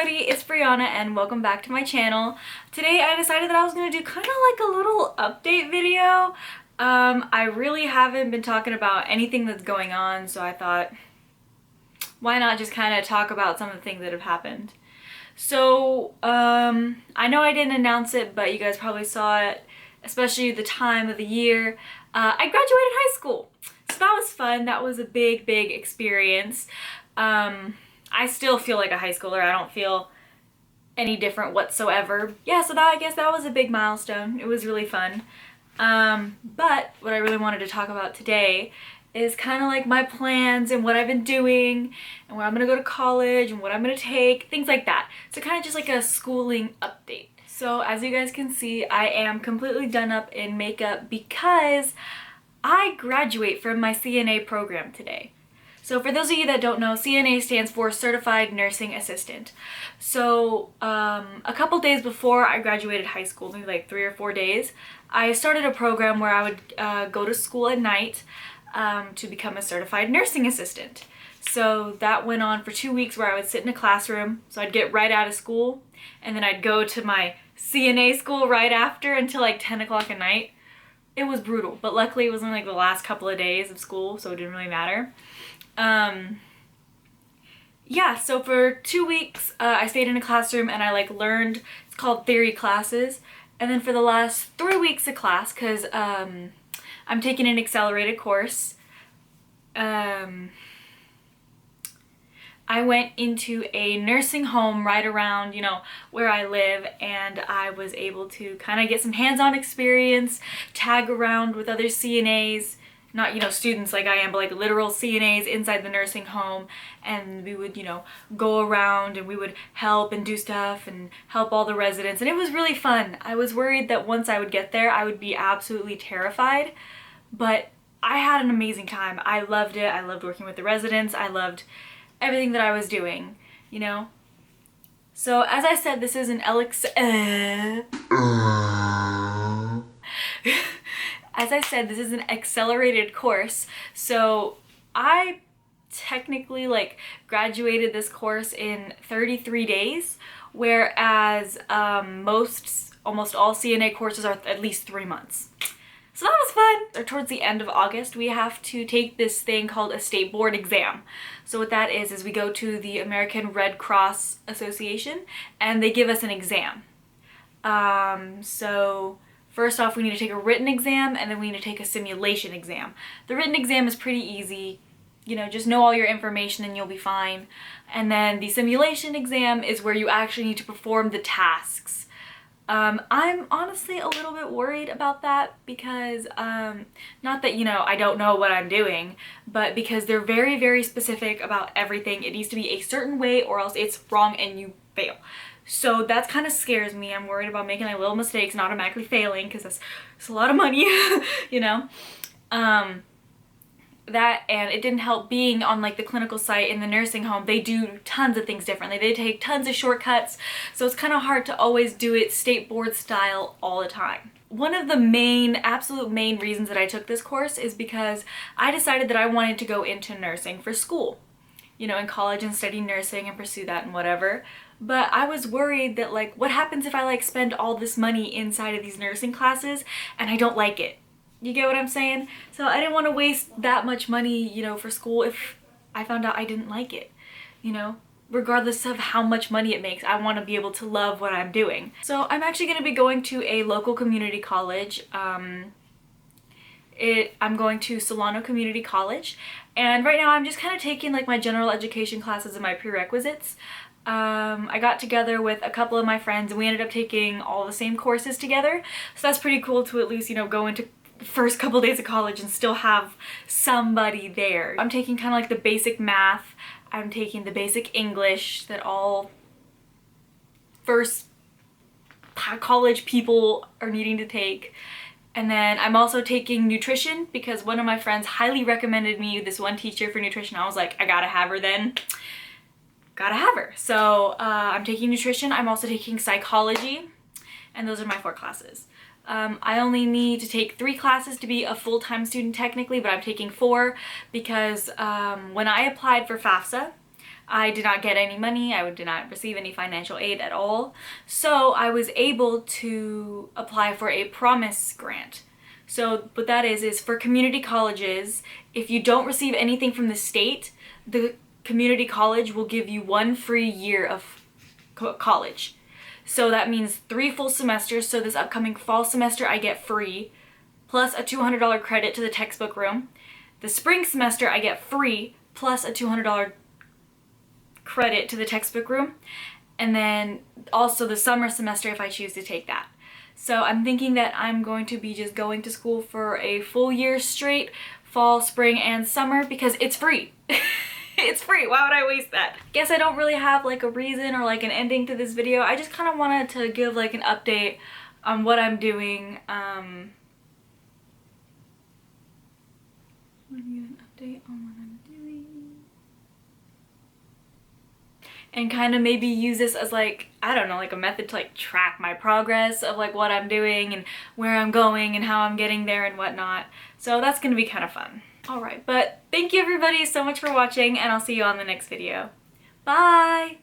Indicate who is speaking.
Speaker 1: everybody, it's Brianna and welcome back to my channel. Today I decided that I was going to do kind of like a little update video. I really haven't been talking about anything that's going on, so I thought, why not just kind of talk about some of the things that have happened. So, I know I didn't announce it, but you guys probably saw it, especially the time of the year. I graduated high school, so that was fun. That was a big experience. I still feel like a high schooler. I don't feel any different whatsoever. Yeah, so I guess that was a big milestone. It was really fun. But what I really wanted to talk about today is kind of like my plans and what I've been doing and where I'm gonna go to college and what I'm gonna take, things like that. So kind of just like a schooling update. So as you guys can see, I am completely done up in makeup because I graduate from my CNA program today. So for those of you that don't know, CNA stands for Certified Nursing Assistant. So a couple days before I graduated high school, maybe like 3 or 4 days, I started a program where I would go to school at night to become a certified nursing assistant. So that went on for 2 weeks where I would sit in a classroom. So I'd get right out of school and then I'd go to my CNA school right after until like 10 o'clock at night. It was brutal, but luckily it was only like the last couple of days of school, so it didn't really matter. Yeah, so for 2 weeks I stayed in a classroom and I learned, it's called theory classes, and then for the last 3 weeks of class, because I'm taking an accelerated course, I went into a nursing home right around, where I live, and I was able to kind of get some hands-on experience, tag around with other CNAs, not, students like I am, but like literal CNAs inside the nursing home, and we would, go around and we would help and do stuff and help all the residents, and it was really fun. I was worried that once I would get there, I would be absolutely terrified, but I had an amazing time. I loved it. I loved working with the residents. I loved everything that I was doing, So as I said, this is an As I said, this is an accelerated course, so I technically graduated this course in 33 days, whereas almost all CNA courses are at least 3 months. So that was fun. Or towards the end of August, we have to take this thing called a state board exam. So what that is we go to the American Red Cross Association and they give us an exam. So first off, we need to take a written exam and then we need to take a simulation exam. The written exam is pretty easy. Just know all your information and you'll be fine. And then the simulation exam is where you actually need to perform the tasks. I'm honestly a little bit worried about that because, not that, I don't know what I'm doing, but because they're very specific about everything. It needs to be a certain way or else it's wrong and you fail. So that kind of scares me. I'm worried about making little mistakes and automatically failing because that's a lot of money, That, and it didn't help being on the clinical site in the nursing home. They do tons of things differently. They take tons of shortcuts, so it's kind of hard to always do it state board style all the time. One of the absolute main reasons that I took this course is because I decided that I wanted to go into nursing for school, in college and study nursing and pursue that and whatever. But I was worried that what happens if I spend all this money inside of these nursing classes and I don't like it? You get what I'm saying? So I didn't want to waste that much money, for school if I found out I didn't like it, Regardless of how much money it makes, I want to be able to love what I'm doing. So I'm actually going to be going to a local community college. I'm going to Solano Community College, and right now I'm just kind of taking my general education classes and my prerequisites. I got together with a couple of my friends and we ended up taking all the same courses together. So that's pretty cool to at least, go into first couple days of college and still have somebody there. I'm taking kind of the basic math, I'm taking the basic English that all first college people are needing to take. And then I'm also taking nutrition because one of my friends highly recommended me this one teacher for nutrition. I was like, I gotta have her then. Gotta have her. So I'm taking nutrition. I'm also taking psychology, and those are my 4 classes. I only need to take 3 classes to be a full-time student technically, but I'm taking 4 because when I applied for FAFSA, I did not get any money. I did not receive any financial aid at all. So I was able to apply for a Promise grant. So what that is for community colleges, if you don't receive anything from the state, the community college will give you 1 free year of college. So that means 3 full semesters. So this upcoming fall semester I get free, plus a $200 credit to the textbook room. The spring semester I get free, plus a $200 credit to the textbook room. And then also the summer semester if I choose to take that. So I'm thinking that I'm going to be just going to school for a full year straight, fall, spring, and summer, because it's free. It's free. Why would I waste that? Guess I don't really have like a reason or like an ending to this video. I just kind of wanted to give like an update on what I'm doing. An update on what I'm doing. And kind of maybe use this as like, I don't know, like a method to like track my progress of like what I'm doing and where I'm going and how I'm getting there and whatnot. So that's gonna be kind of fun. Alright, but thank you everybody so much for watching, and I'll see you on the next video. Bye!